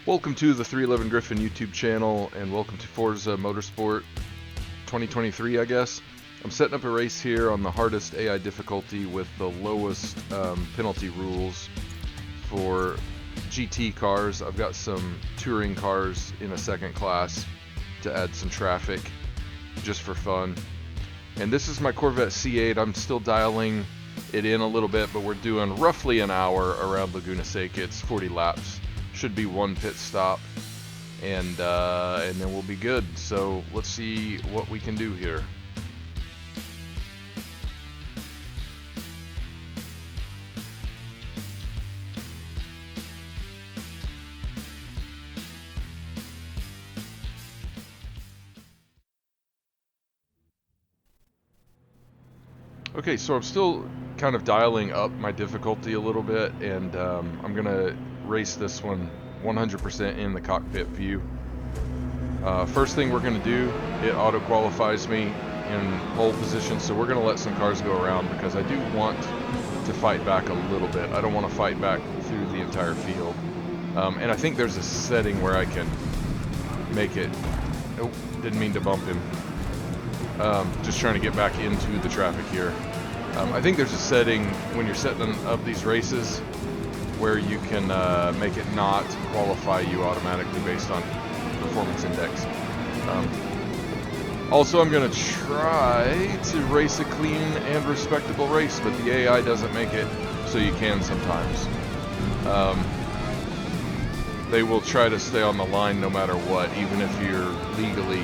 Welcome to the 311 Griffin YouTube channel, and welcome to Forza Motorsport 2023, I guess. I'm setting up a race here on the hardest AI difficulty with the lowest penalty rules for GT cars. I've got some touring cars in a second class to add some traffic, just for fun. And this is my Corvette C8. I'm still dialing it in a little bit, but we're doing roughly an hour around Laguna Seca. It's 40 laps. Should be one pit stop, and then we'll be good. So let's see what we can do here. Okay, so I'm still kind of dialing up my difficulty a little bit, and I'm gonna race this one 100% in the cockpit view. First thing we're gonna do, it auto qualifies me in pole position, so we're gonna let some cars go around because I do want to fight back a little bit. I don't want to fight back through the entire field, and I think there's a setting where I can make it. Oh, didn't mean to bump him. Just trying to get back into the traffic here. I think there's a setting when you're setting up these races where you can make it not qualify you automatically based on performance index. Also, I'm going to try to race a clean and respectable race, but the AI doesn't make it so you can sometimes. They will try to stay on the line no matter what, even if you're legally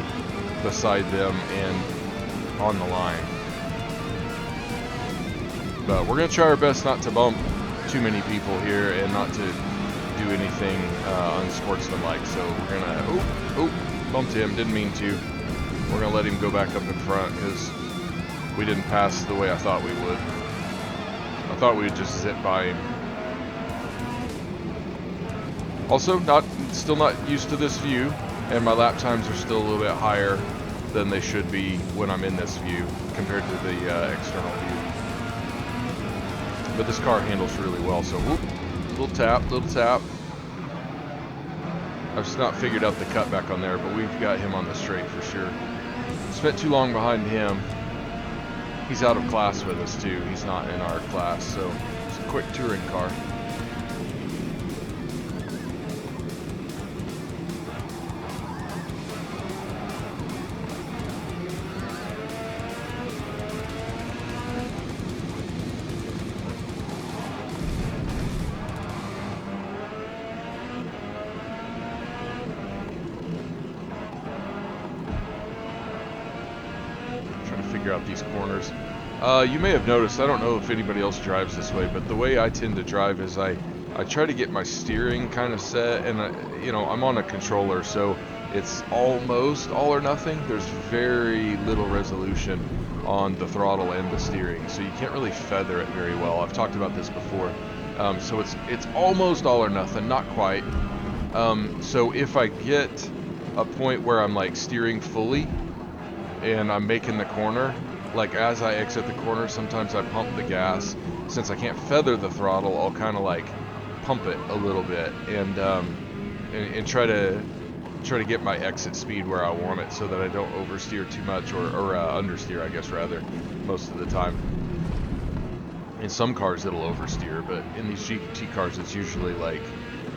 beside them and on the line. But we're going to try our best not to bump too many people here and not to do anything unsportsmanlike. So we're going to, bumped him, didn't mean to. We're going to let him go back up in front because we didn't pass the way I thought we would. I thought we would just zip by him. Also, still not used to this view, and my lap times are still a little bit higher than they should be when I'm in this view compared to the external view. But this car handles really well, so whoop, little tap. I've just not figured out the cutback on there, but we've got him on the straight for sure. Spent too long behind him. He's out of class with us too. He's not in our class, so it's a quick touring car. Figure out these corners. You may have noticed, I don't know if anybody else drives this way, but the way I tend to drive is I try to get my steering kind of set, and I'm on a controller, so it's almost all or nothing. There's very little resolution on the throttle and the steering, so you can't really feather it very well. I've talked about this before. So it's almost all or nothing, not quite. So if I get a point where I'm like steering fully and I'm making the corner, like as I exit the corner, sometimes I pump the gas. Since I can't feather the throttle, I'll kind of like pump it a little bit and try to get my exit speed where I want it so that I don't oversteer too much or understeer, I guess, rather, most of the time. In some cars it'll oversteer, but in these GT cars it's usually like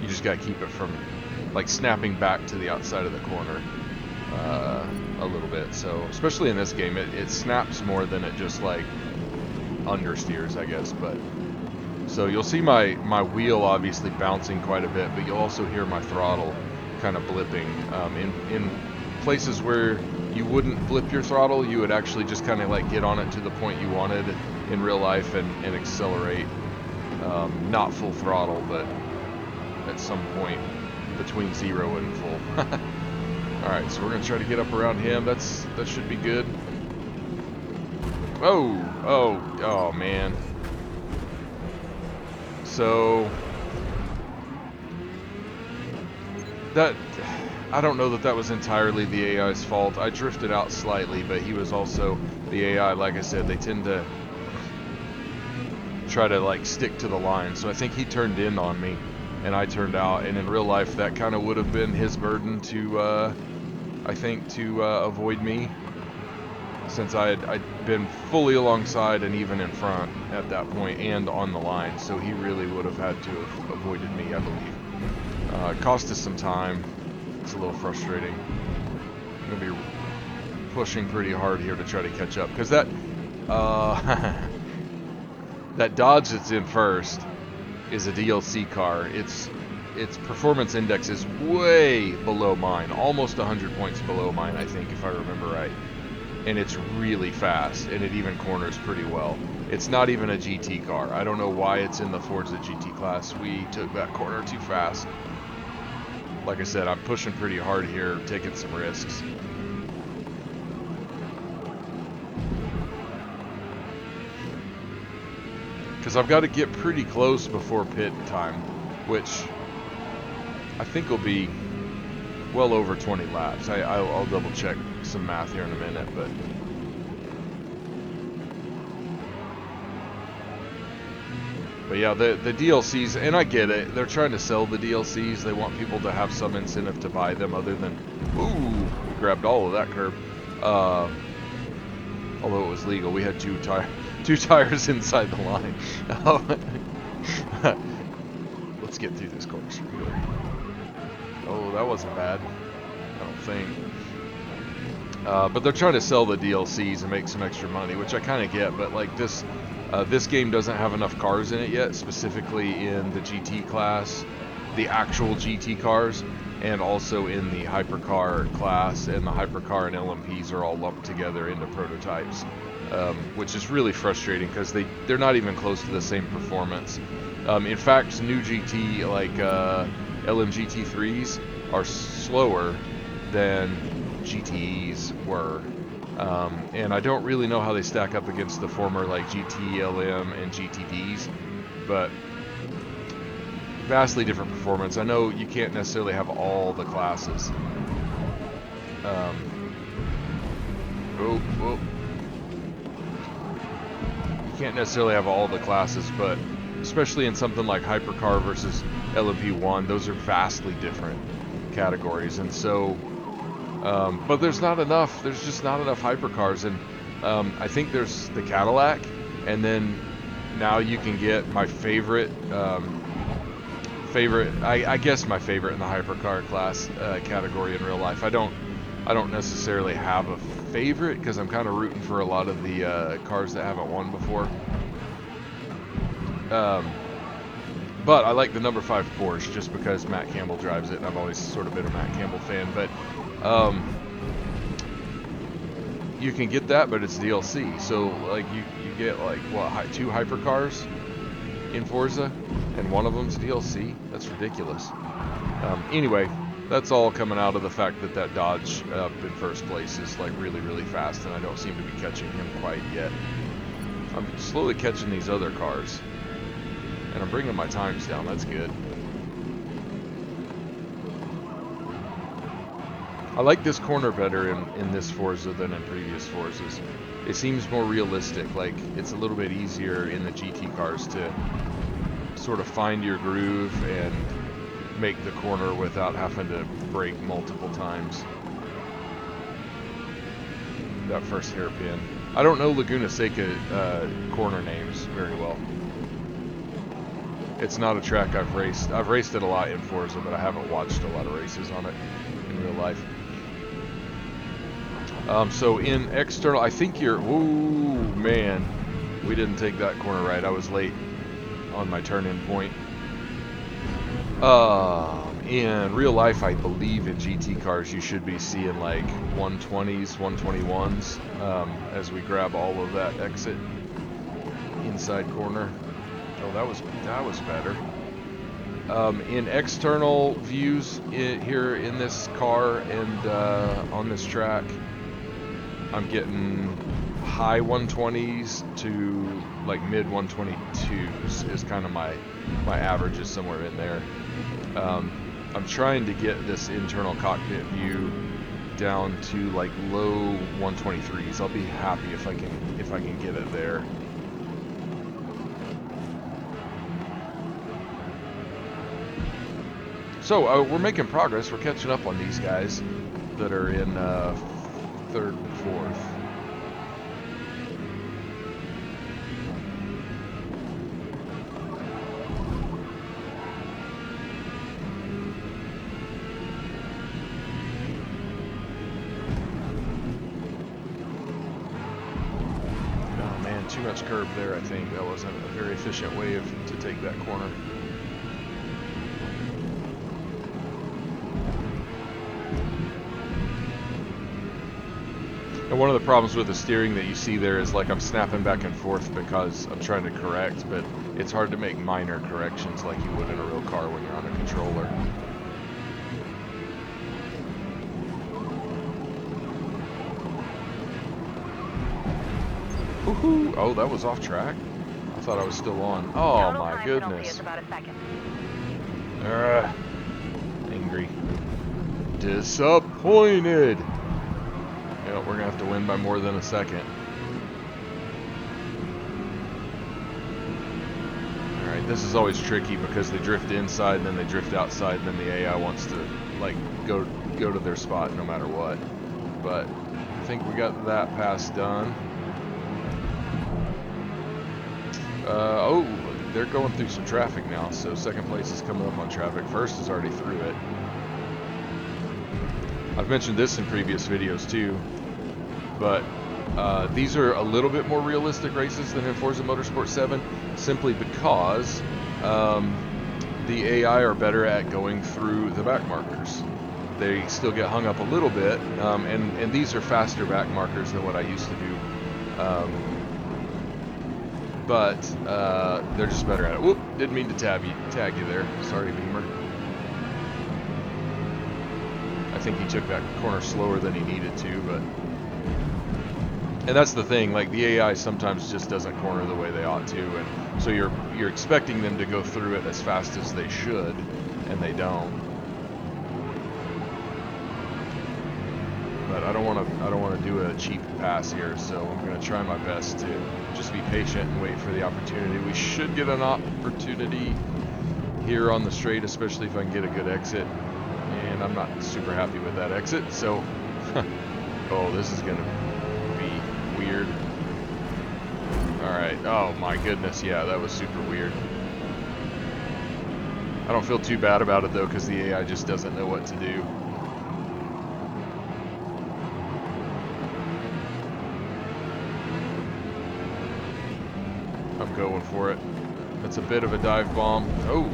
you just got to keep it from like snapping back to the outside of the corner a little bit. So especially in this game, it snaps more than it just like understeers, I guess. But so you'll see my wheel obviously bouncing quite a bit, but you'll also hear my throttle kind of blipping. In places where you wouldn't blip your throttle, you would actually just kind of like get on it to the point you wanted in real life and accelerate, not full throttle, but at some point between 0 and full. Alright, so we're going to try to get up around him. That should be good. Oh, man. So, I don't know that was entirely the AI's fault. I drifted out slightly, but he was also the AI. Like I said, they tend to try to like stick to the line. So I think he turned in on me and I turned out. And in real life, that kind of would have been his burden to, I think, to avoid me, since I'd been fully alongside and even in front at that point and on the line. So he really would have had to have avoided me, I believe. It cost us some time. It's a little frustrating. I'm going to be pushing pretty hard here to try to catch up, because that that Dodge that's in first is a DLC car. Its performance index is way below mine, almost 100 points below mine, I think, if I remember right. And it's really fast, and it even corners pretty well. It's not even a GT car. I don't know why it's in the Forza GT class. We took that corner too fast. Like I said, I'm pushing pretty hard here, taking some risks. Because I've got to get pretty close before pit time, which I think will be well over 20 laps. I'll double check some math here in a minute, but yeah, the DLCs, and I get it, they're trying to sell the DLCs. They want people to have some incentive to buy them other than, ooh, we grabbed all of that curb. Although it was legal, we had two tires inside the line. Let's get through this course really. Oh, that wasn't bad, I don't think. But they're trying to sell the DLCs and make some extra money, which I kind of get. But like this game doesn't have enough cars in it yet, specifically in the GT class, the actual GT cars, and also in the hypercar class. And the hypercar and LMPs are all lumped together into prototypes, which is really frustrating because they're not even close to the same performance. In fact, new GT like LMGT3s are slower than GTEs were, and I don't really know how they stack up against the former like GT-LM and GTDs, but vastly different performance. I know you can't necessarily have all the classes. You can't necessarily have all the classes, but especially in something like Hypercar versus LMP1, those are vastly different categories, and so but there's not enough. There's just not enough hypercars, and I think there's the Cadillac, and then now you can get my favorite, I guess my favorite in the hypercar class category in real life. I don't necessarily have a favorite because I'm kind of rooting for a lot of the cars that haven't won before. But I like the number 5 Porsche just because Matt Campbell drives it, and I've always sort of been a Matt Campbell fan. But you can get that, but it's DLC. So like you get like what, 2 hypercars in Forza, and one of them's DLC. That's ridiculous. Anyway, that's all coming out of the fact that that Dodge in first place is like really, really fast, and I don't seem to be catching him quite yet. I'm slowly catching these other cars, and I'm bringing my times down. That's good. I like this corner better in this Forza than in previous Forzas. It seems more realistic, like it's a little bit easier in the GT cars to sort of find your groove and make the corner without having to brake multiple times. That first hairpin. I don't know Laguna Seca corner names very well. It's not a track I've raced. I've raced it a lot in Forza, but I haven't watched a lot of races on it in real life. So in external, I think you're, ooh, man, we didn't take that corner right. I was late on my turn-in point. In real life, I believe in GT cars, you should be seeing like 120s, 121s, as we grab all of that exit inside corner. Oh, that was better. In external views here in this car and on this track, I'm getting high 120s to like mid 122s is kind of my average is somewhere in there. I'm trying to get this internal cockpit view down to like low 123s. I'll be happy if I can get it there. So we're making progress. We're catching up on these guys that are in third and fourth. Oh man, too much curb there. I think that wasn't a very efficient way to take that corner. And one of the problems with the steering that you see there is like I'm snapping back and forth because I'm trying to correct, but it's hard to make minor corrections like you would in a real car when you're on a controller. Woohoo! Oh, that was off track? I thought I was still on. Oh my goodness. Angry. Disappointed! Yeah, we're gonna have to win by more than a second. Alright, this is always tricky because they drift inside and then they drift outside and then the AI wants to like go to their spot no matter what. But I think we got that pass done. Oh, they're going through some traffic now, so second place is coming up on traffic. First is already through it. I've mentioned this in previous videos too, but these are a little bit more realistic races than in Forza Motorsport 7, simply because the AI are better at going through the back markers. They still get hung up a little bit, and these are faster back markers than what I used to do. But they're just better at it. Whoop, didn't mean to tag you there. Sorry, Beamer. I think he took that corner slower than he needed to, but... And that's the thing, like the AI sometimes just doesn't corner the way they ought to, and so you're expecting them to go through it as fast as they should, and they don't. But I don't want to do a cheap pass here, so I'm going to try my best to just be patient and wait for the opportunity. We should get an opportunity here on the straight, especially if I can get a good exit. And I'm not super happy with that exit, so oh, this is going to be weird. Alright, oh my goodness, yeah, that was super weird. I don't feel too bad about it though, because the AI just doesn't know what to do. I'm going for it. That's a bit of a dive bomb. Oh!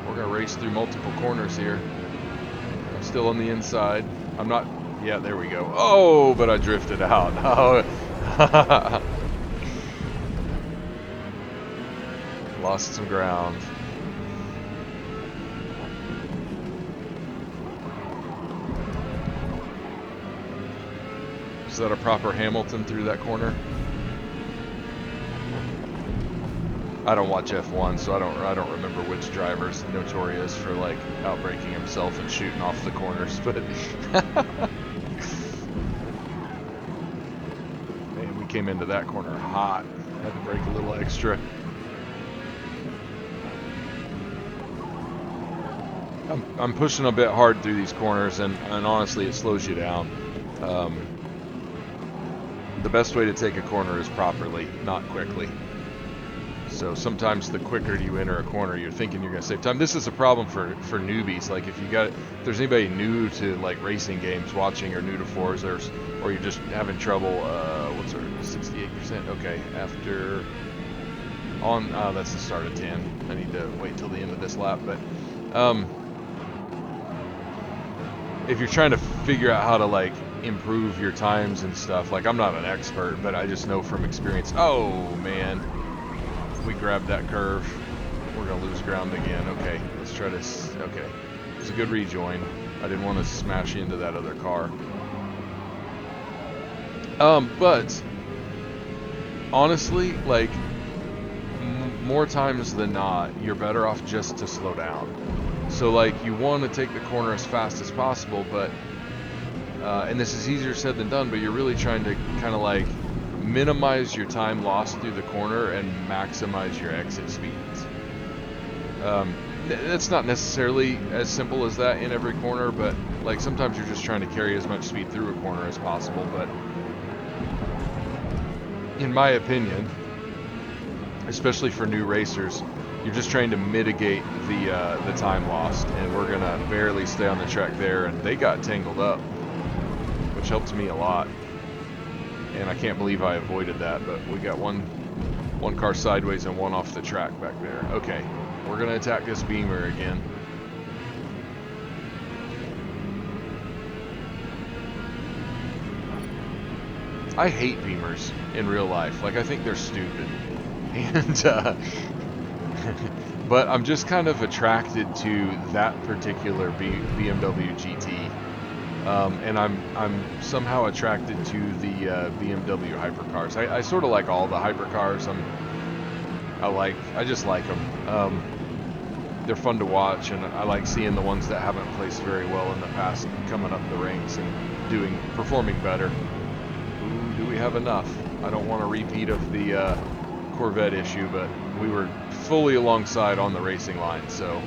We're going to race through multiple corners here. I'm still on the inside. I'm not... Yeah, there we go. Oh, but I drifted out. Oh. Lost some ground. Is that a proper Hamilton through that corner? I don't watch F1, so I don't remember which driver's notorious for like outbraking himself and shooting off the corners, but man, we came into that corner hot. Had to brake a little extra. I'm pushing a bit hard through these corners, and honestly, it slows you down. The best way to take a corner is properly, not quickly. So sometimes the quicker you enter a corner, you're thinking you're going to save time. This is a problem for newbies. Like if there's anybody new to like racing games watching, or new to Forza, or you're just having trouble, what's our 68%? Okay, after on, that's the start of 10. I need to wait till the end of this lap, but if you're trying to figure out how to like improve your times and stuff, like I'm not an expert, but I just know from experience. Oh man. We grabbed that curve. We're gonna lose ground again. Okay, let's try to. Okay, it was a good rejoin. I didn't want to smash into that other car. But honestly, like more times than not, you're better off just to slow down. So like you want to take the corner as fast as possible, but and this is easier said than done. But you're really trying to kind of like minimize your time lost through the corner and maximize your exit speeds. It's not necessarily as simple as that in every corner, but like sometimes you're just trying to carry as much speed through a corner as possible. But in my opinion, especially for new racers, you're just trying to mitigate the time lost, and we're gonna barely stay on the track there, and they got tangled up, which helped me a lot. And I can't believe I avoided that, but we got one car sideways and one off the track back there. Okay, we're gonna attack this Beamer again. I hate Beamers in real life. Like, I think they're stupid. And, but I'm just kind of attracted to that particular BMW GT. And I'm somehow attracted to the BMW hypercars. I sort of like all the hypercars. I just like them. They're fun to watch, and I like seeing the ones that haven't placed very well in the past coming up the ranks and performing better. Ooh, do we have enough? I don't want a repeat of the Corvette issue, but we were fully alongside on the racing line, so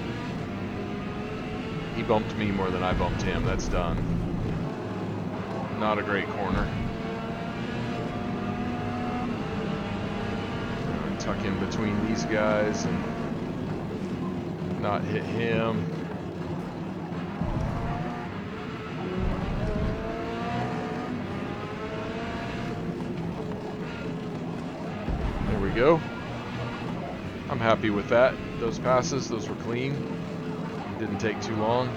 he bumped me more than I bumped him. That's done. Not a great corner. Tuck in between these guys and not hit him. There we go. I'm happy with that. Those passes, those were clean. Didn't take too long.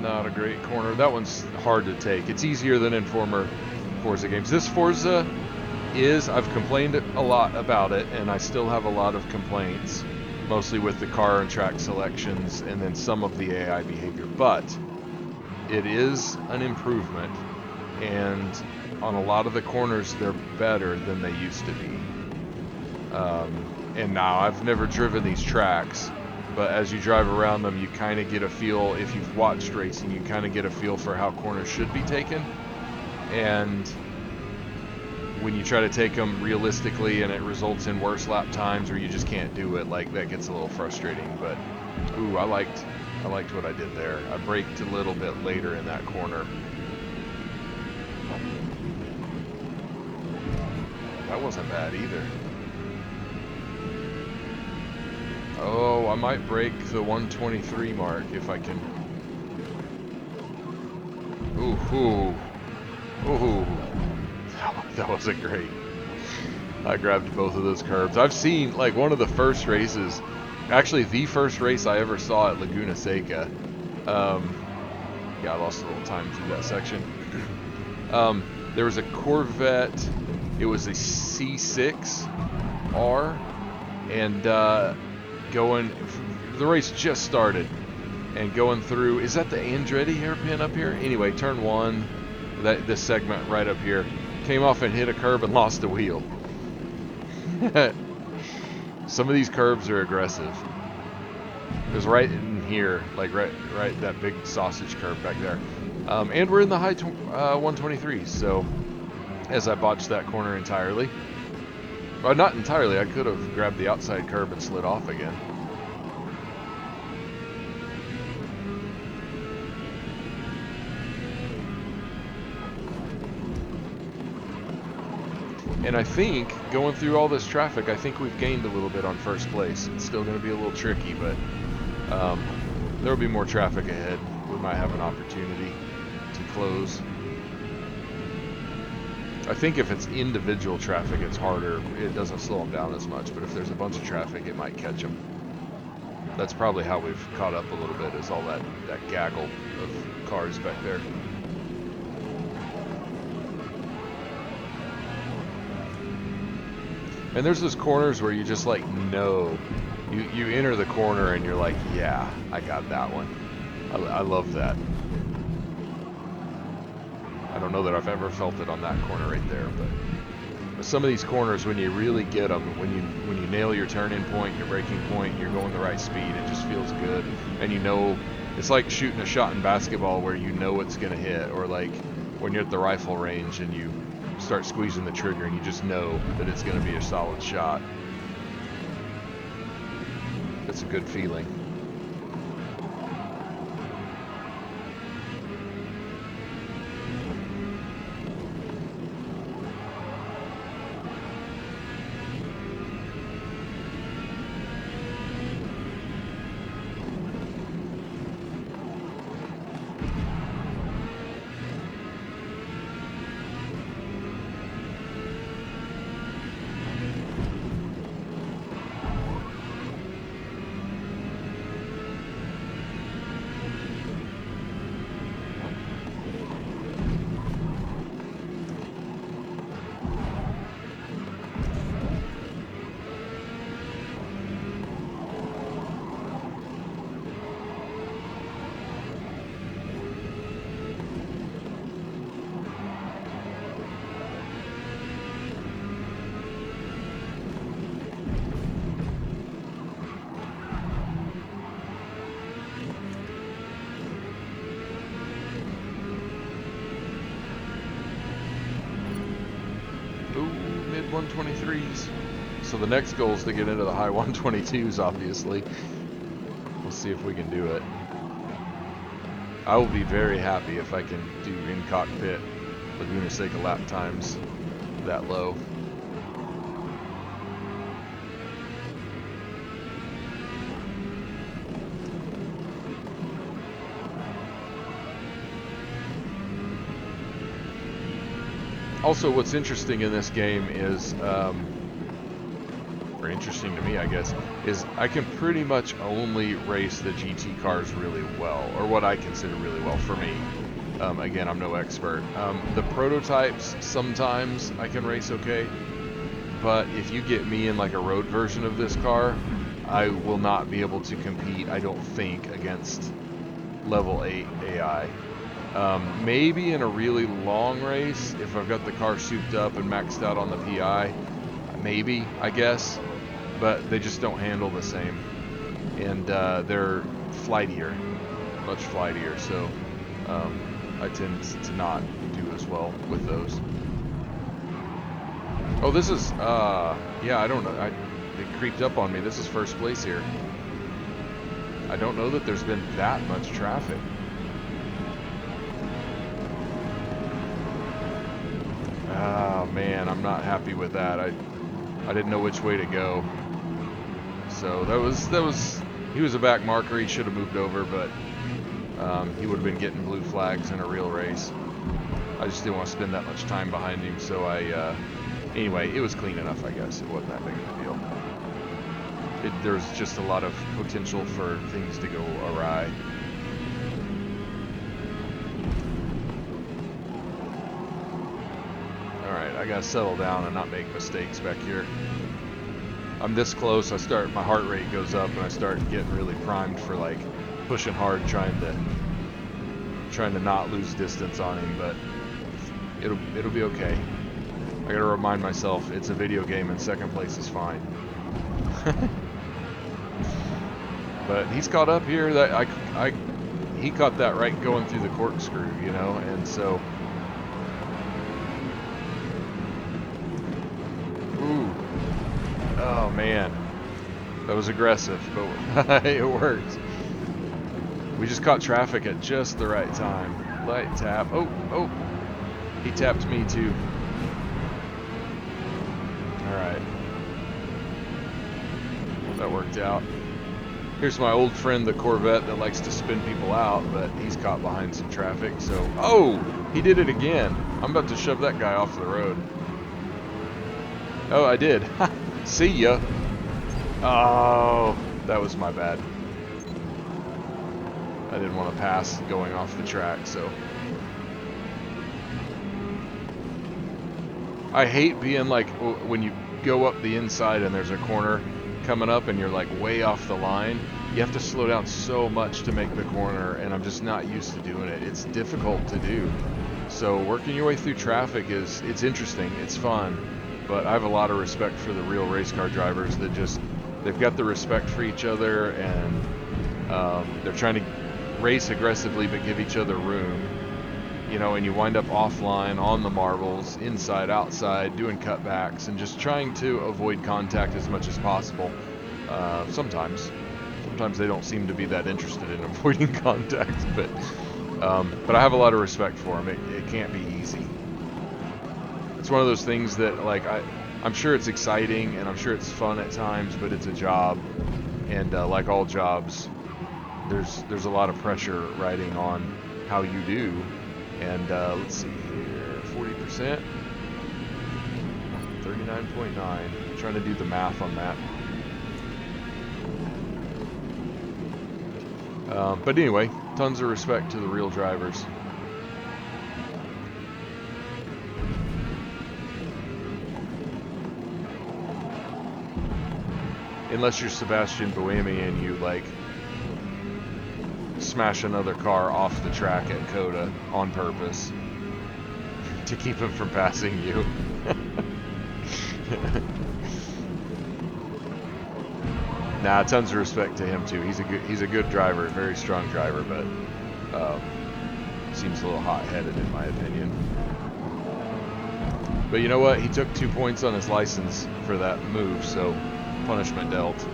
Not a great corner. That one's hard to take. It's easier than in former Forza games. This Forza I've complained a lot about it, and I still have a lot of complaints, mostly with the car and track selections and then some of the AI behavior, but it is an improvement, and on a lot of the corners they're better than they used to be. And now I've never driven these tracks, but as you drive around them, you kind of get a feel, if you've watched racing, you kind of get a feel for how corners should be taken. And when you try to take them realistically and it results in worse lap times, or you just can't do it, like, that gets a little frustrating. But ooh, I liked what I did there. I braked a little bit later in that corner. That wasn't bad either. Oh, I might break the 123 mark if I can. Ooh. That wasn't great. I grabbed both of those curbs. I've seen, like, one of the first races, actually the first race I ever saw at Laguna Seca. Yeah, I lost a little time through that section. There was a Corvette. It was a C6R, and the race just started, and going through, is that the Andretti hairpin up here? Anyway, turn one, this segment right up here, came off and hit a curb and lost a wheel. Some of these curbs are aggressive. It was right in here, like right that big sausage curb back there. And we're in the high 123s, so as I botched that corner entirely. Well, not entirely, I could have grabbed the outside curb and slid off again. And I think, going through all this traffic, I think we've gained a little bit on first place. It's still going to be a little tricky, but there will be more traffic ahead. We might have an opportunity to close. I think if it's individual traffic, it's harder. It doesn't slow them down as much, but if there's a bunch of traffic, it might catch them. That's probably how we've caught up a little bit, is all that gaggle of cars back there. And there's those corners where you just like know. You enter the corner and you're like, yeah, I got that one. I love that. I don't know that I've ever felt it on that corner right there, but some of these corners, when you really get them, when you nail your turn-in point, your braking point, you're going the right speed, it just feels good. And you know, it's like shooting a shot in basketball where you know it's going to hit, or like when you're at the rifle range and you start squeezing the trigger and you just know that it's going to be a solid shot. It's a good feeling. Mid 123s. So the next goal is to get into the high 122s, obviously. We'll see if we can do it. I will be very happy if I can do in-cockpit Laguna Seca lap times that low. Also, what's interesting in this game is, or interesting to me, I guess, is I can pretty much only race the GT cars really well, or what I consider really well for me. Again, I'm no expert. The prototypes, sometimes I can race okay, but if you get me in like a road version of this car, I will not be able to compete, I don't think, against level 8 AI. Maybe in a really long race, if I've got the car souped up and maxed out on the PI, maybe, I guess, but they just don't handle the same, and they're flightier, much flightier, so I tend to not do as well with those. Oh, this is, yeah, I don't know, it creeped up on me. This is first place here. I don't know that there's been that much traffic. Oh man, I'm not happy with that. I didn't know which way to go. So that was he was a back marker. He should have moved over, but he would have been getting blue flags in a real race. I just didn't want to spend that much time behind him. So anyway, it was clean enough, I guess. It wasn't that big of a deal. There's just a lot of potential for things to go awry. I gotta settle down and not make mistakes back here. I'm this close, my heart rate goes up and I start getting really primed for like pushing hard, trying to not lose distance on him, but it'll be okay. I gotta remind myself it's a video game and second place is fine. But he's caught up here. He caught that right going through the corkscrew, you know, and so. Oh man, that was aggressive, but it worked. We just caught traffic at just the right time. Light tap. Oh, he tapped me too. Alright. That worked out. Here's my old friend, the Corvette, that likes to spin people out, but he's caught behind some traffic, so... Oh! He did it again. I'm about to shove that guy off the road. Oh, I did. See ya. Oh, that was my bad. I didn't want to pass going off the track, so. I hate being like, when you go up the inside and there's a corner coming up and you're like way off the line, you have to slow down so much to make the corner, and I'm just not used to doing it. It's difficult to do. So working your way through traffic it's interesting, it's fun. But I have a lot of respect for the real race car drivers that they've got the respect for each other, and they're trying to race aggressively but give each other room. you know, and you wind up offline on the marbles, inside, outside, doing cutbacks, and just trying to avoid contact as much as possible. Sometimes they don't seem to be that interested in avoiding contact, but I have a lot of respect for them. It can't be easy. It's one of those things that, like, I'm sure it's exciting and I'm sure it's fun at times, but it's a job, and like all jobs, there's a lot of pressure riding on how you do. And let's see here, 40%, 39.9. Trying to do the math on that. But anyway, tons of respect to the real drivers. Unless you're Sebastian Buemi and you, like, smash another car off the track at Coda on purpose to keep him from passing you. Nah, tons of respect to him too. He's a good driver, very strong driver, but seems a little hot-headed in my opinion. But you know what? He took 2 points on his license for that move, so punishment dealt.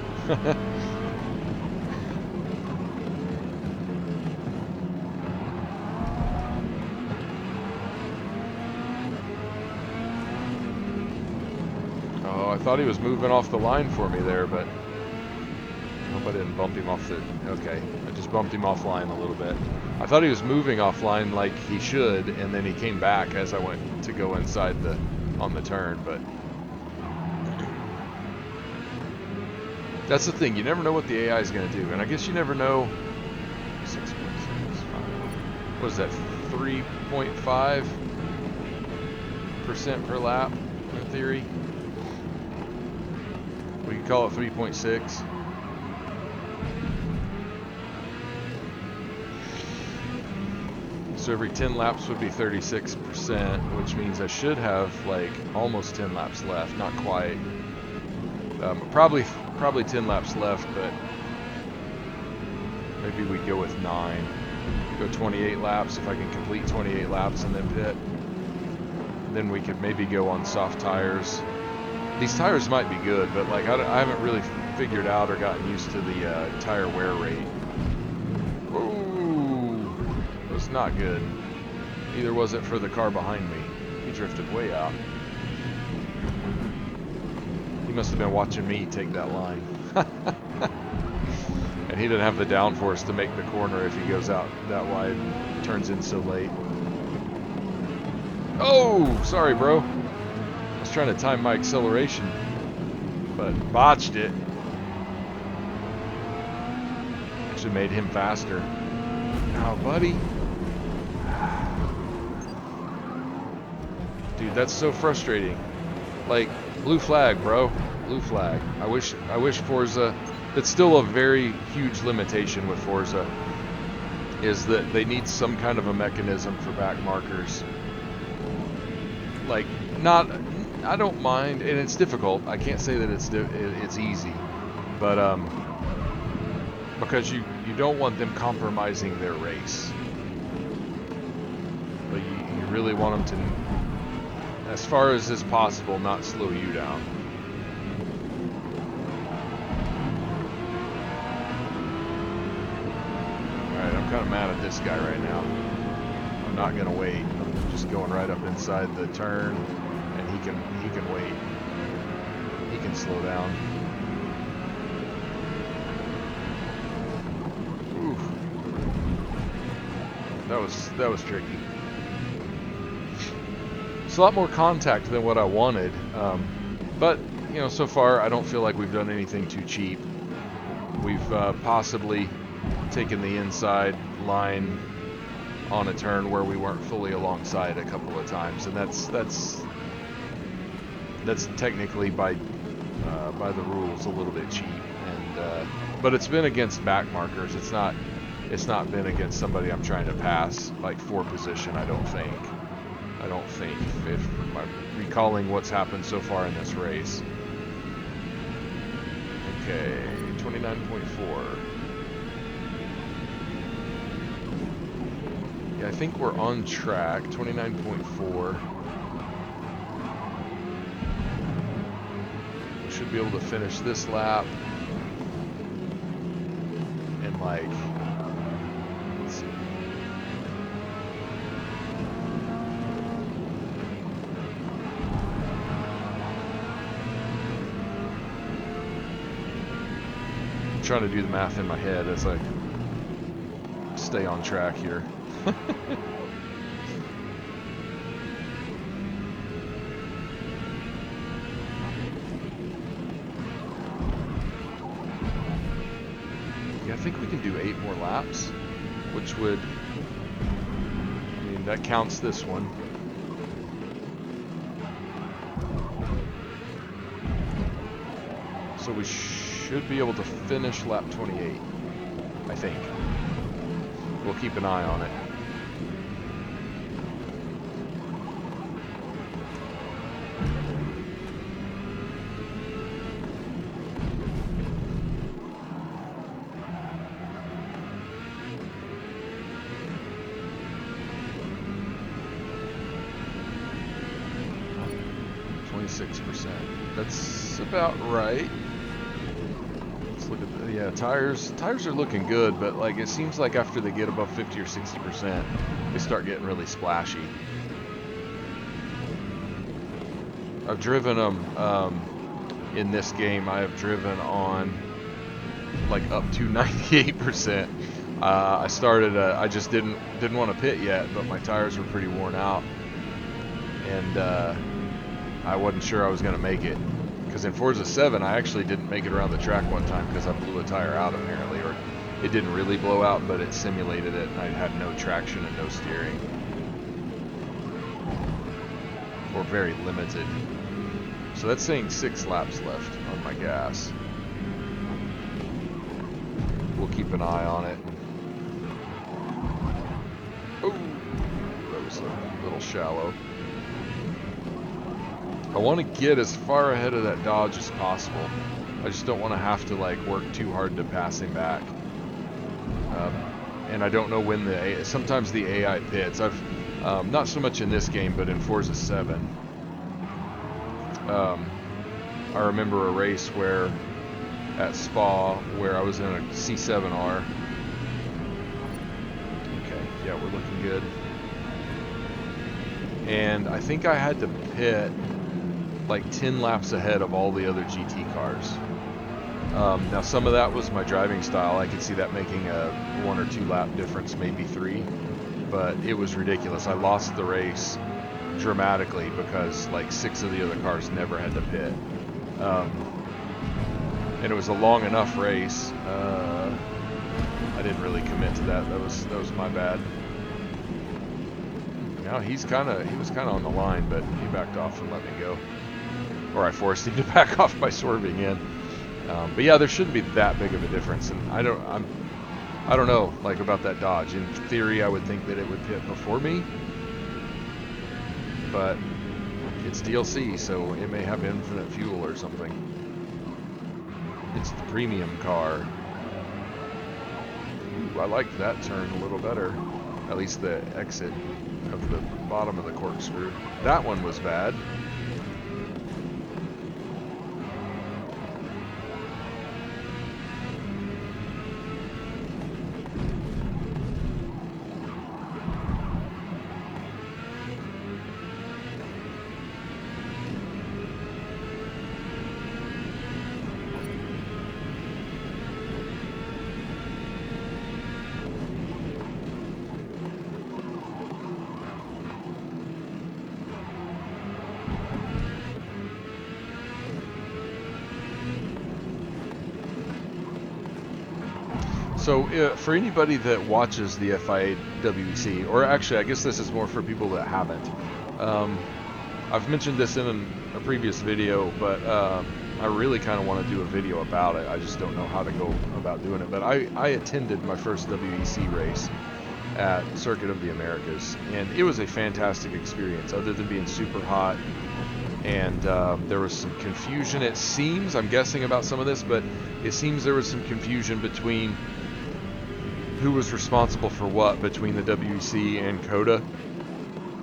Oh, I thought he was moving off the line for me there, but I hope I didn't bump him off the... Okay, I just bumped him offline a little bit. I thought he was moving offline like he should, and then he came back as I went to go inside on the turn, but... That's the thing, you never know what the AI is going to do, and I guess you never know... 6.65. What is that, 3.5% per lap, in theory? We could call it 3.6. So every 10 laps would be 36%, which means I should have like almost 10 laps left. Not quite. Probably 10 laps left, but maybe we go with 9. Go 28 laps if I can complete 28 laps and then pit. Then we could maybe go on soft tires. These tires might be good, but like I haven't really figured out or gotten used to the tire wear rate. Ooh, it was not good. Neither was it for the car behind me. He drifted way out. He must have been watching me take that line. And he didn't have the downforce to make the corner if he goes out that wide and turns in so late. Oh, sorry, bro. I was trying to time my acceleration, but botched it. Actually made him faster. Now, buddy. Dude, that's so frustrating. Like, blue flag, bro. Blue flag. I wish Forza... It's still a very huge limitation with Forza, is that they need some kind of a mechanism for back markers. Like, not... I don't mind, and it's difficult. I can't say that it's easy, but because you don't want them compromising their race, but you really want them to, as far as is possible, not slow you down. All right, I'm kind of mad at this guy right now. I'm not gonna wait. I'm just going right up inside the turn. And he can wait. He can slow down. Oof. That was tricky. It's a lot more contact than what I wanted, but you know, so far I don't feel like we've done anything too cheap. We've possibly taken the inside line on a turn where we weren't fully alongside a couple of times, and that's technically by the rules a little bit cheap, and but it's been against back markers. It's not been against somebody I'm trying to pass, like for position. I don't think if I'm recalling what's happened so far in this race. Okay, 29.4. Yeah, I think we're on track. 29.4. We should be able to finish this lap in like, let's see. I'm trying to do the math in my head as I stay on track here. Yeah, I think we can do 8 more laps, which would, I mean, that counts this one. So we should be able to finish lap 28, I think. We'll keep an eye on it. That's about right. Let's look at the, yeah, tires are looking good, but like it seems like after they get above 50 or 60%, they start getting really splashy. I've driven them in this game. I have driven on like up to 98%. I started. I just didn't want to pit yet, but my tires were pretty worn out, and I wasn't sure I was going to make it. Because in Forza 7, I actually didn't make it around the track one time because I blew a tire out apparently, or it didn't really blow out, but it simulated it, and I had no traction and no steering, or very limited. So that's saying 6 laps left on my gas. We'll keep an eye on it. Oh, that was a little shallow. I want to get as far ahead of that Dodge as possible. I just don't want to have to like work too hard to pass him back. And I don't know when sometimes the AI pits. I've not so much in this game, but in Forza 7, I remember a race where at Spa where I was in a C7R. Okay, yeah, we're looking good. And I think I had to pit like 10 laps ahead of all the other GT cars. Now some of that was my driving style. I could see that making a 1 or 2 lap difference, maybe 3, but it was ridiculous. I lost the race dramatically because like 6 of the other cars never had to pit. And it was a long enough race. I didn't really commit to that. That was my bad. Now he was kind of on the line, but he backed off and let me go. Or I forced him to back off by swerving in. But yeah, there shouldn't be that big of a difference, and I don't know like about that Dodge. In theory, I would think that it would pit before me, but it's DLC, so it may have infinite fuel or something. It's the premium car. Ooh, I like that turn a little better. At least the exit of the bottom of the corkscrew. That one was bad. So for anybody that watches the FIA WEC, or actually I guess this is more for people that haven't, I've mentioned this in a previous video, but I really kind of want to do a video about it. I just don't know how to go about doing it. But I attended my first WEC race at Circuit of the Americas, and it was a fantastic experience other than being super hot. And there was some confusion, it seems, I'm guessing about some of this, but it seems there was some confusion between who was responsible for what between the WEC and COTA.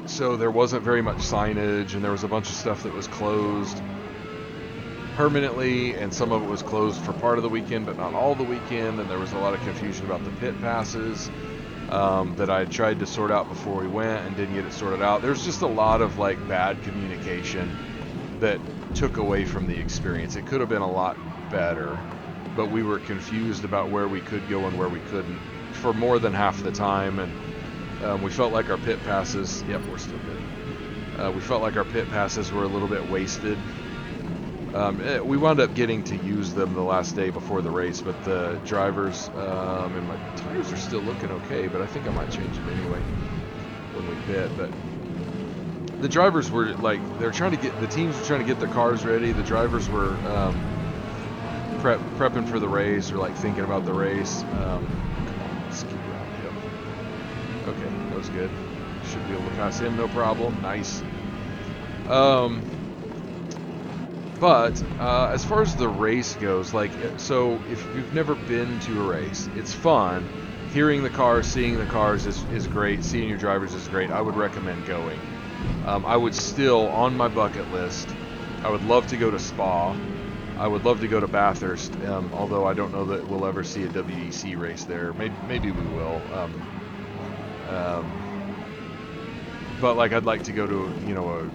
So there wasn't very much signage, and there was a bunch of stuff that was closed permanently, and some of it was closed for part of the weekend, but not all the weekend. And there was a lot of confusion about the pit passes that I tried to sort out before we went and didn't get it sorted out. There's just a lot of like bad communication that took away from the experience. It could have been a lot better, but we were confused about where we could go and where we couldn't for more than half the time, and we felt like our pit passes, yep, we're still good. We felt like our pit passes were a little bit wasted. We wound up getting to use them the last day before the race, but the drivers, and my tires are still looking okay, but I think I might change them anyway when we pit. But the drivers were like, they're trying to get, the teams were trying to get their cars ready. The drivers were prepping for the race, or like thinking about the race. Come on, skip around him. Okay, that was good. Should be able to pass him, no problem. Nice. But as far as the race goes, like, so if you've never been to a race, it's fun. Hearing the cars, seeing the cars is great. Seeing your drivers is great. I would recommend going. I would still, on my bucket list, I would love to go to Spa. I would love to go to Bathurst, although I don't know that we'll ever see a WEC race there. Maybe we will. But like, I'd like to go to, you know, a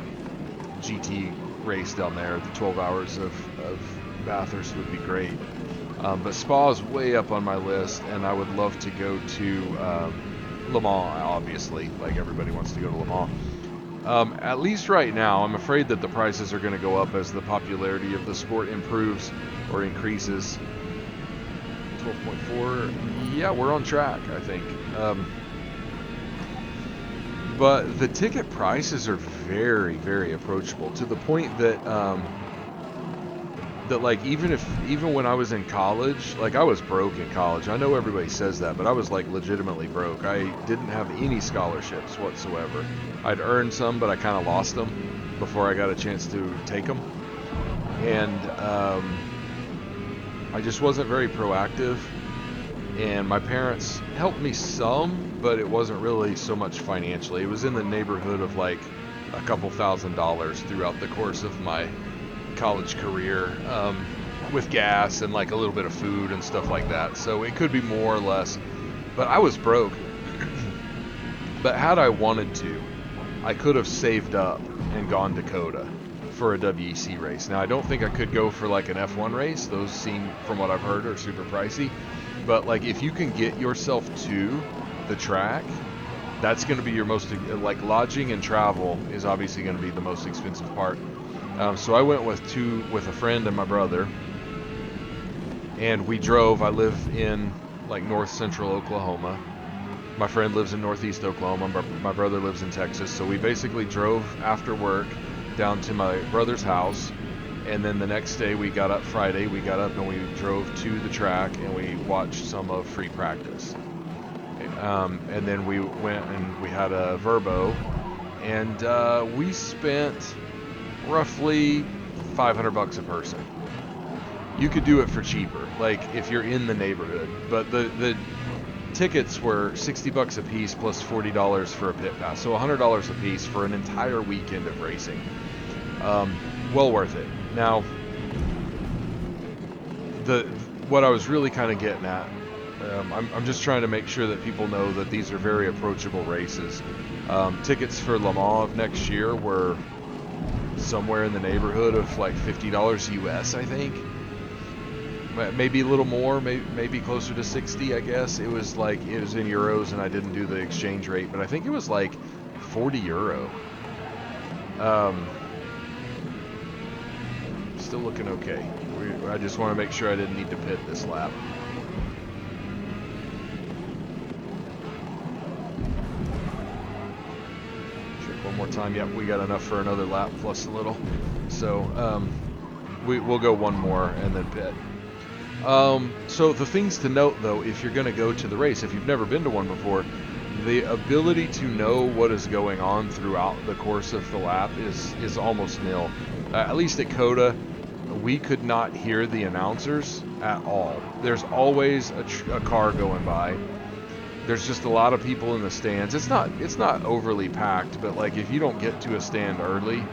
GT race down there. The 12 hours of Bathurst would be great. But Spa is way up on my list, and I would love to go to Le Mans, obviously. Like, everybody wants to go to Le Mans. At least right now, I'm afraid that the prices are going to go up as the popularity of the sport improves or increases. 12.4, yeah, we're on track, I think. But the ticket prices are very, very approachable, to the point that that like even when I was in college, like, I was broke in college. I know everybody says that, but I was like legitimately broke. I didn't have any scholarships whatsoever. I'd earned some, but I kind of lost them before I got a chance to take them, and I just wasn't very proactive. And my parents helped me some, but it wasn't really so much financially. It was in the neighborhood of like a couple $1,000s throughout the course of my college career, with gas and like a little bit of food and stuff like that. So it could be more or less, but I was broke. But had I wanted to, I could have saved up and gone to COTA for a WEC race. Now, I don't think I could go for like an F1 race. Those seem, from what I've heard, are super pricey. But like, if you can get yourself to the track, that's going to be your most, like, lodging and travel is obviously going to be the most expensive part. So I went with a friend and my brother, and we drove. I live in like north central Oklahoma. My friend lives in northeast Oklahoma. My brother lives in Texas. So we basically drove after work down to my brother's house. And then the next day, Friday, we got up and we drove to the track and we watched some of free practice. And then we went and we had a Verbo, and we spent roughly $500 a person. You could do it for cheaper, like if you're in the neighborhood. But the tickets were $60 a piece plus $40 for a pit pass, so $100 a piece for an entire weekend of racing. Well worth it. Now, what I was really kind of getting at, I'm just trying to make sure that people know that these are very approachable races. Tickets for Le Mans of next year were somewhere in the neighborhood of like $50 US, I think. Maybe a little more, maybe closer to 60, I guess. It was in euros, and I didn't do the exchange rate, but I think it was like 40 euro. Still looking okay. I just want to make sure I didn't need to pit this lap. Check one more time. Yep, we got enough for another lap plus a little. So we'll go one more and then pit. So the things to note, though, if you're going to go to the race, if you've never been to one before, the ability to know what is going on throughout the course of the lap is almost nil. At least at COTA, we could not hear the announcers at all. There's always a car going by, There's just a lot of people in the stands. It's not overly packed, but like if you don't get to a stand early,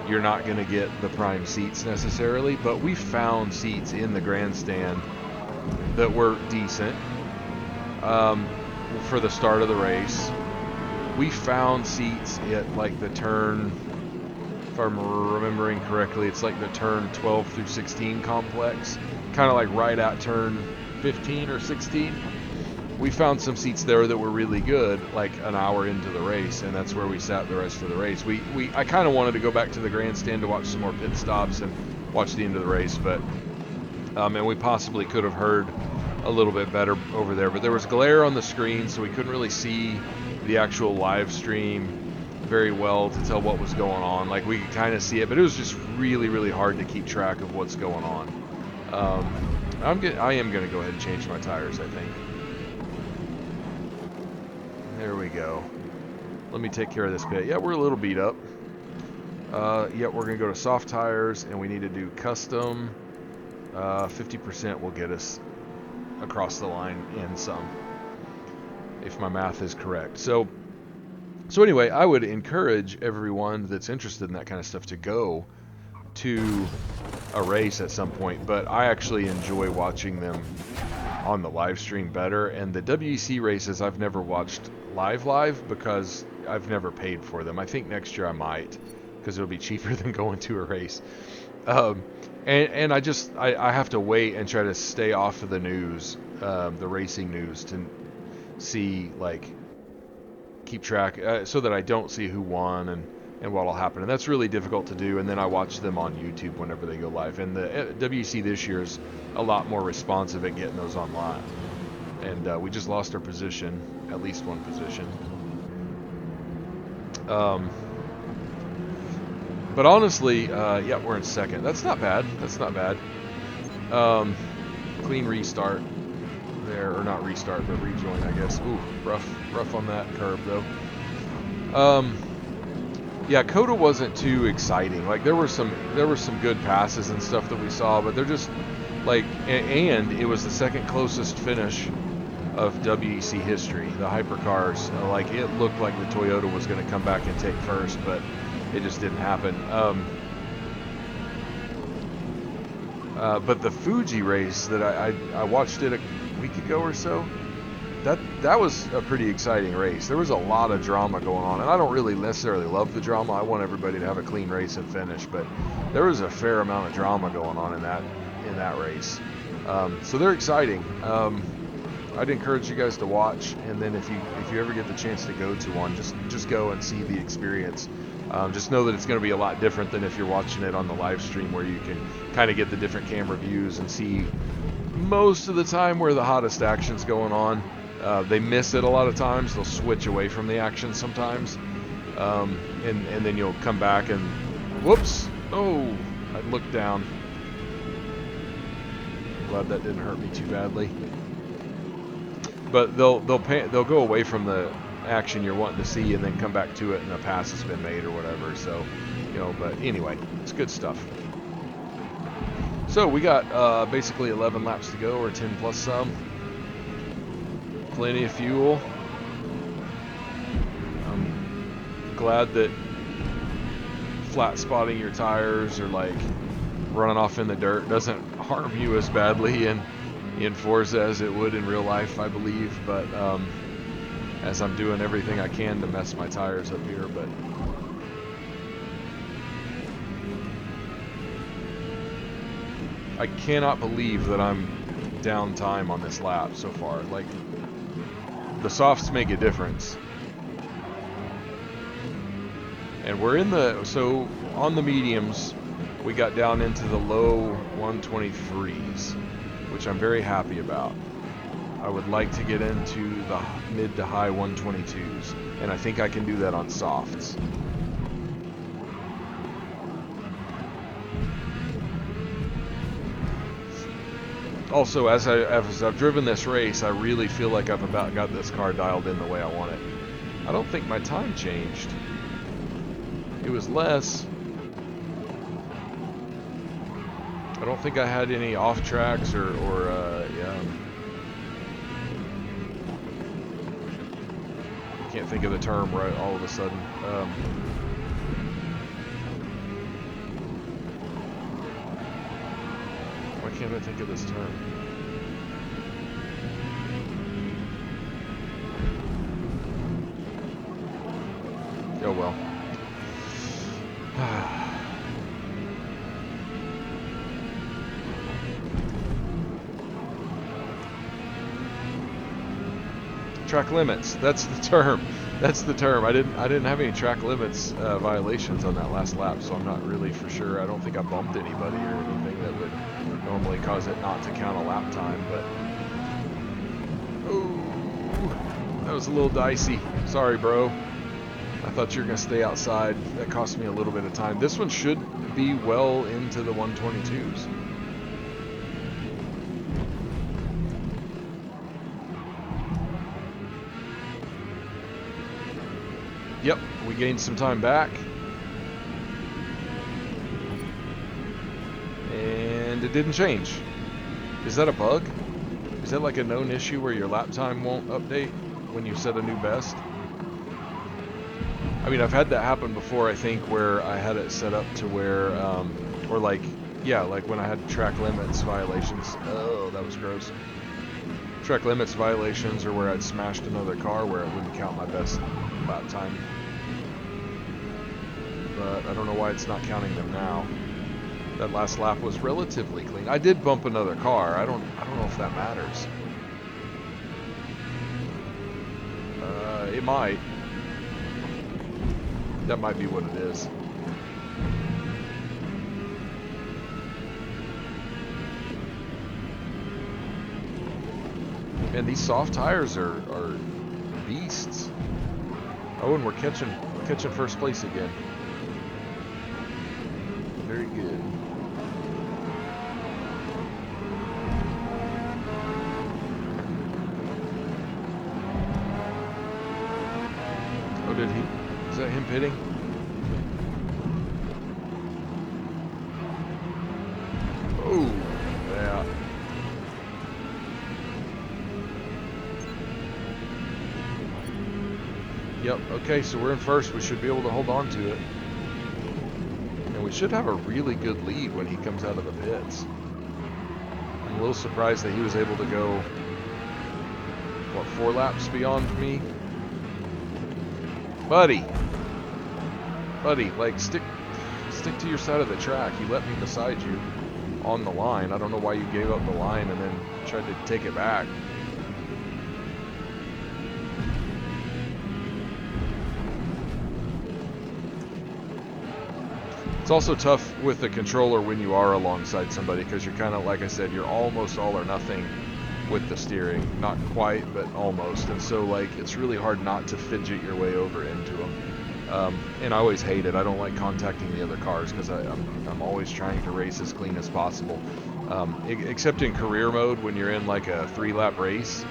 you're not going to get the prime seats necessarily. But we found seats in the grandstand that were decent for the start of the race. We found seats at like the turn, if I'm remembering correctly, it's like the turn 12 through 16 complex, kind of like right at turn 15 or 16. We found some seats there that were really good, like an hour into the race, and that's where we sat the rest of the race. I kind of wanted to go back to the grandstand to watch some more pit stops and watch the end of the race, but and we possibly could have heard a little bit better over there, but there was glare on the screen, so we couldn't really see the actual live stream very well to tell what was going on. Like we could kind of see it, but it was just really, really hard to keep track of what's going on. I am gonna go ahead and change my tires, I think. There we go. Let me take care of this pit. Yeah, we're a little beat up. Yeah, we're gonna go to soft tires, and we need to do custom. 50% will get us across the line and some, if my math is correct. So anyway, I would encourage everyone that's interested in that kind of stuff to go to a race at some point, but I actually enjoy watching them on the live stream better. And the WEC races I've never watched live because I've never paid for them. I think next year I might, because it'll be cheaper than going to a race. And I have to wait and try to stay off of the news, the racing news, to see, like, keep track, so that I don't see who won and what will happen. And that's really difficult to do. And then I watch them on YouTube whenever they go live. And the WEC this year is a lot more responsive at getting those online. And we just lost our position, at least one position. But honestly, yeah, we're in second. That's not bad. That's not bad. Clean restart there, or not restart, but rejoin, I guess. Ooh, rough on that curb though. Yeah, Coda wasn't too exciting. Like there were some good passes and stuff that we saw, but they're just like, and it was the second closest finish of WEC history. The hypercars, like it looked like the Toyota was going to come back and take first, but it just didn't happen. But the Fuji race that I watched it a week ago or so, that was a pretty exciting race. There was a lot of drama going on, and I don't really necessarily love the drama. I want everybody to have a clean race and finish, but there was a fair amount of drama going on in that race. So they're exciting. I'd encourage you guys to watch, and then if you ever get the chance to go to one, just go and see the experience. Just know that it's going to be a lot different than if you're watching it on the live stream, where you can kind of get the different camera views and see most of the time where the hottest action's going on. They miss it a lot of times. They'll switch away from the action sometimes, and then you'll come back and whoops! Oh, I looked down. Glad that didn't hurt me too badly. But they'll go away from the action you're wanting to see and then come back to it, and a pass has been made or whatever. So, but anyway, it's good stuff. So we got basically 11 laps to go, or 10 plus some. Plenty of fuel. I'm glad that flat spotting your tires or like running off in the dirt doesn't harm you as badly in Forza as it would in real life, I believe. But as I'm doing everything I can to mess my tires up here, but I cannot believe that I'm down time on this lap so far. Like, the softs make a difference. And we're so on the mediums, we got down into the low 123s, which I'm very happy about. I would like to get into the mid to high 122s, and I think I can do that on softs. Also, as I've driven this race, I really feel like I've about got this car dialed in the way I want it. I don't think my time changed. It was less. I don't think I had any off tracks or Can't think of the term right all of a sudden. Why can't I think of this term? Oh well. Track limits. That's the term. That's the term. I didn't have any track limits violations on that last lap, so I'm not really for sure. I don't think I bumped anybody or anything that would normally cause it not to count a lap time. But oh, that was a little dicey. Sorry, bro. I thought you were gonna stay outside. That cost me a little bit of time. This one should be well into the 122s. Yep, we gained some time back. And it didn't change. Is that a bug? Is that like a known issue where your lap time won't update when you set a new best? I mean, I've had that happen before, I think, where I had it set up to where, or like, yeah, like when I had track limits violations. Oh, that was gross. Track limits violations, or where I'd smashed another car where it wouldn't count my best lap time. But I don't know why it's not counting them now. That last lap was relatively clean. I did bump another car. I don't know if that matters. It might. That might be what it is. Man, these soft tires are beasts. Oh, and we're catching first place again. Very good. Oh, did he? Is that him pitting? Oh, yeah. Yep, okay, so we're in first. We should be able to hold on to it. And we should have a really good lead when he comes out of the pits. I'm a little surprised that he was able to go, what, 4 laps beyond me? Buddy, like stick to your side of the track. You let me beside you on the line. I don't know why you gave up the line and then tried to take it back. It's also tough with the controller when you are alongside somebody, because you're kind of, like I said, you're almost all or nothing with the steering. Not quite, but almost. And so, like, it's really hard not to fidget your way over into them. And I always hate it. I don't like contacting the other cars, because I'm always trying to race as clean as possible. Except in career mode, when you're in like a 3-lap race,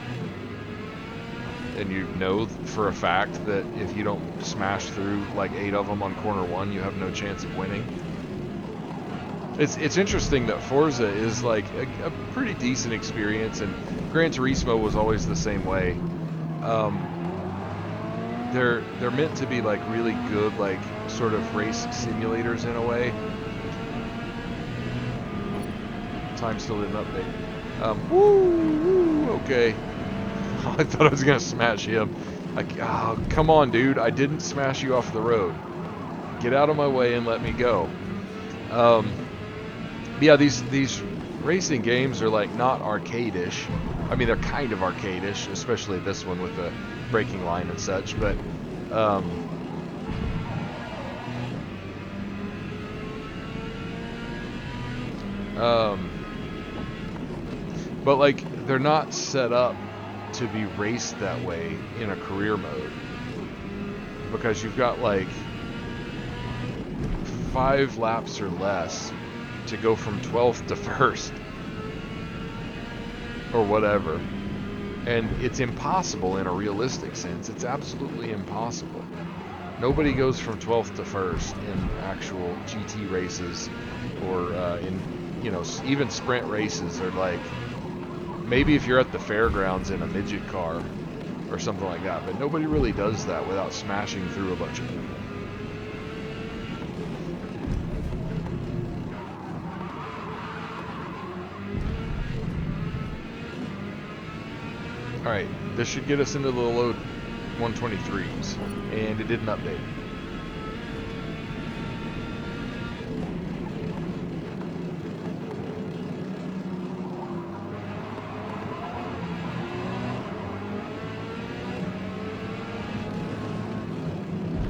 and you know for a fact that if you don't smash through like 8 of them on corner 1, you have no chance of winning. It's interesting that Forza is like a pretty decent experience, and Gran Turismo was always the same way. They're meant to be like really good, like sort of race simulators in a way. Time still didn't update. Woo, okay. I thought I was gonna smash him. Like, oh, come on, dude! I didn't smash you off the road. Get out of my way and let me go. Yeah, these racing games are like not arcade-ish. I mean, they're kind of arcade-ish, especially this one with the braking line and such. But like they're not set up to be raced that way in a career mode, because you've got like 5 laps or less to go from 12th to 1st or whatever, and it's impossible in a realistic sense. It's absolutely impossible. Nobody goes from 12th to 1st in actual GT races, or in, you know, even sprint races. Are like, maybe if you're at the fairgrounds in a midget car, or something like that. But nobody really does that without smashing through a bunch of people. Alright, this should get us into the low 123s, and it didn't update.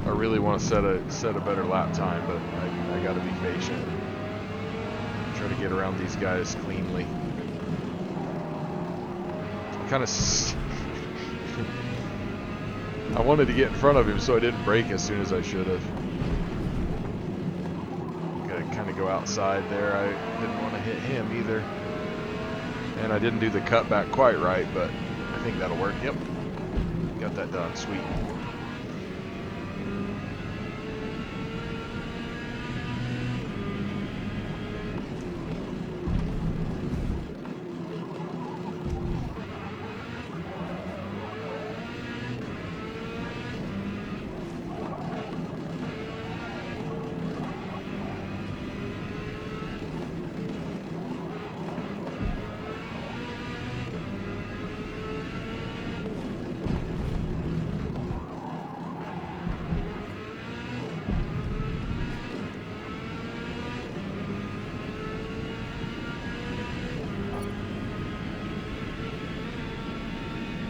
I really want to set a better lap time, but I got to be patient. Try to get around these guys cleanly. Kind of I wanted to get in front of him so I didn't brake as soon as I should have. Gotta kind of go outside there. I didn't want to hit him either, and I didn't do the cutback quite right, but I think that'll work. Yep, got that done. Sweet.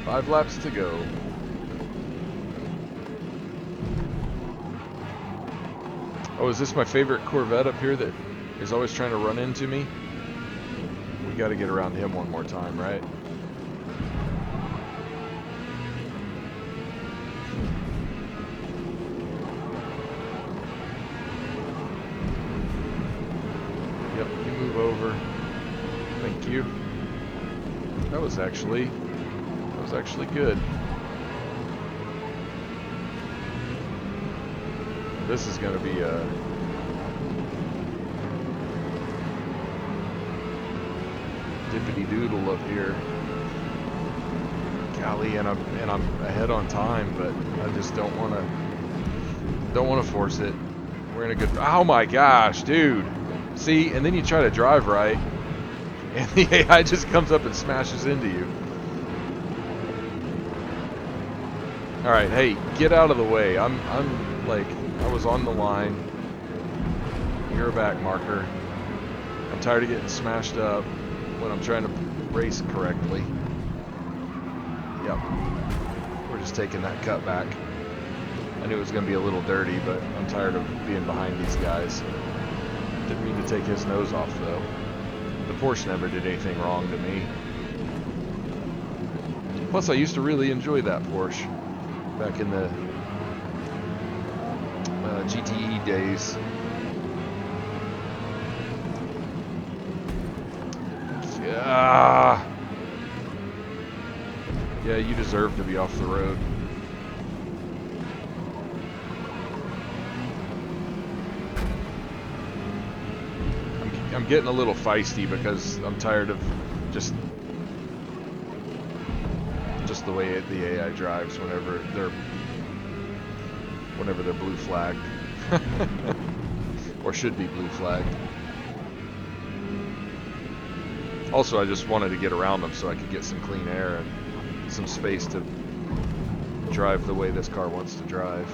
Five laps to go. Oh, is this my favorite Corvette up here that is always trying to run into me? We got to get around him one more time, right? Yep, you move over. Thank you. That was actually good. This is going to be a dippity doodle up here. Golly, and I'm ahead on time, but I just don't want to force it. We're in a good. Oh my gosh, dude! See, and then you try to drive right, and the AI just comes up and smashes into you. All right, hey, get out of the way. I'm like, I was on the line. You're a back marker. I'm tired of getting smashed up when I'm trying to race correctly. Yep. We're just taking that cut back. I knew it was going to be a little dirty, but I'm tired of being behind these guys. Didn't mean to take his nose off, though. The Porsche never did anything wrong to me. Plus, I used to really enjoy that Porsche back in the GTE days. Yeah, you deserve to be off the road. I'm getting a little feisty because I'm tired of just the way the AI drives whenever they're blue flagged. Or should be blue flagged. Also, I just wanted to get around them so I could get some clean air and some space to drive the way this car wants to drive.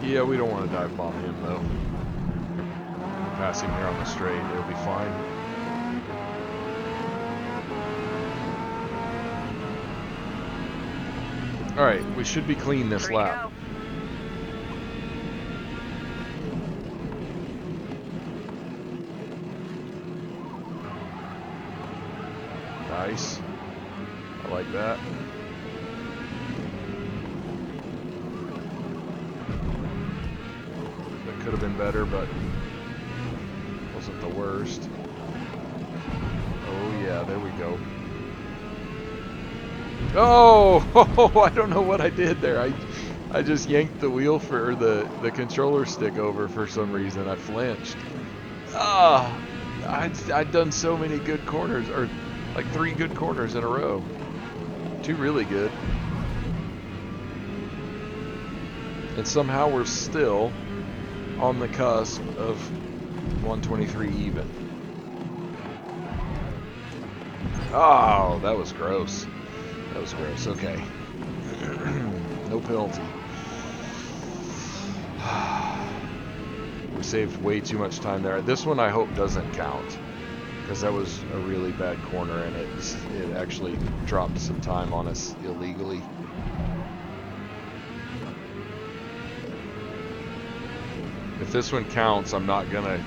Yeah, we don't want to dive bomb him though. Pass him here on the straight, it'll be fine. Alright, we should be clean this lap. Nice. I like that. Could have been better, but wasn't the worst. Oh yeah, there we go. Oh, I don't know what I did there. I just yanked the wheel for the controller stick over for some reason. I flinched. Ah, I'd done so many good corners, or like 3 good corners in a row. 2 really good. And somehow we're still on the cusp of 123 even. Oh, that was gross. That was gross. Okay. No penalty. We saved way too much time there. This one I hope doesn't count, because that was a really bad corner and it actually dropped some time on us illegally. If this one counts, I'm not gonna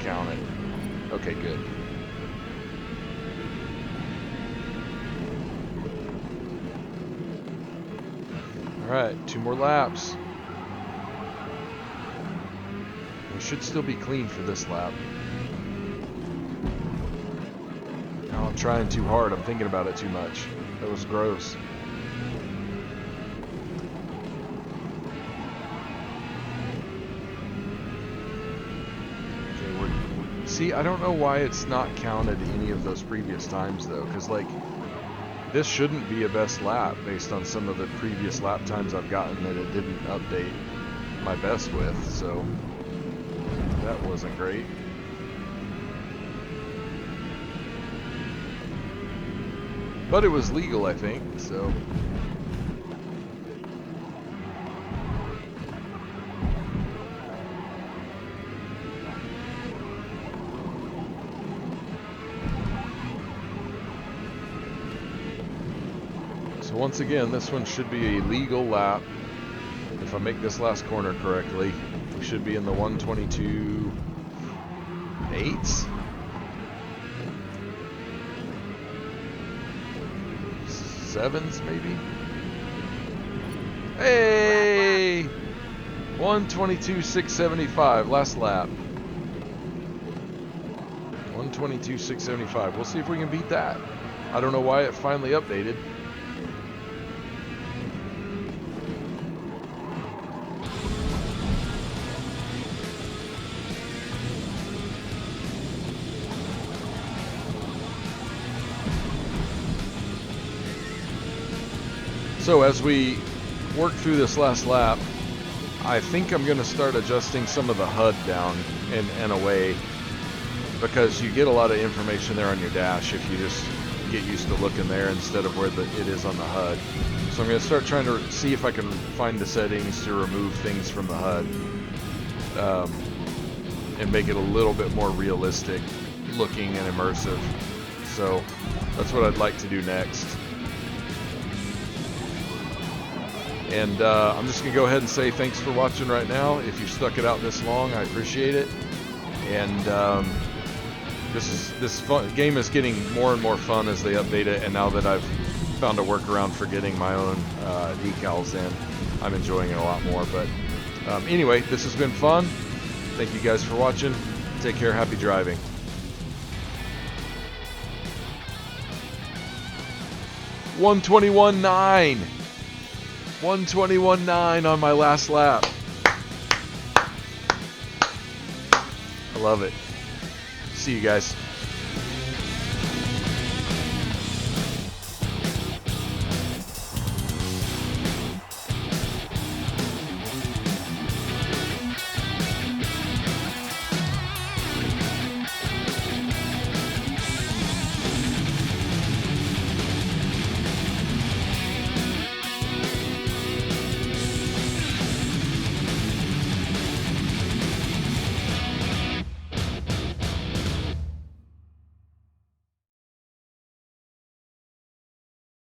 count it. Okay, good. All right, 2 more laps. We should still be clean for this lap. Oh, I'm trying too hard. I'm thinking about it too much. That was gross. See, I don't know why it's not counted any of those previous times, though, because, like, this shouldn't be a best lap based on some of the previous lap times I've gotten that it didn't update my best with, so that wasn't great. But it was legal, I think, so... So once again, this one should be a legal lap. If I make this last corner correctly, we should be in the 122.8s? 7s maybe? Hey! 122.675, last lap. 122.675. We'll see if we can beat that. I don't know why it finally updated. So as we work through this last lap, I think I'm going to start adjusting some of the HUD down and away, because you get a lot of information there on your dash if you just get used to looking there instead of where it is on the HUD. So I'm going to start trying to see if I can find the settings to remove things from the HUD and make it a little bit more realistic looking and immersive. So that's what I'd like to do next. And I'm just going to go ahead and say thanks for watching right now. If you stuck it out this long, I appreciate it. And this game is getting more and more fun as they update it. And now that I've found a workaround for getting my own decals in, I'm enjoying it a lot more. But anyway, this has been fun. Thank you guys for watching. Take care. Happy driving. 121.9. 121.9 on my last lap. I love it. See you guys.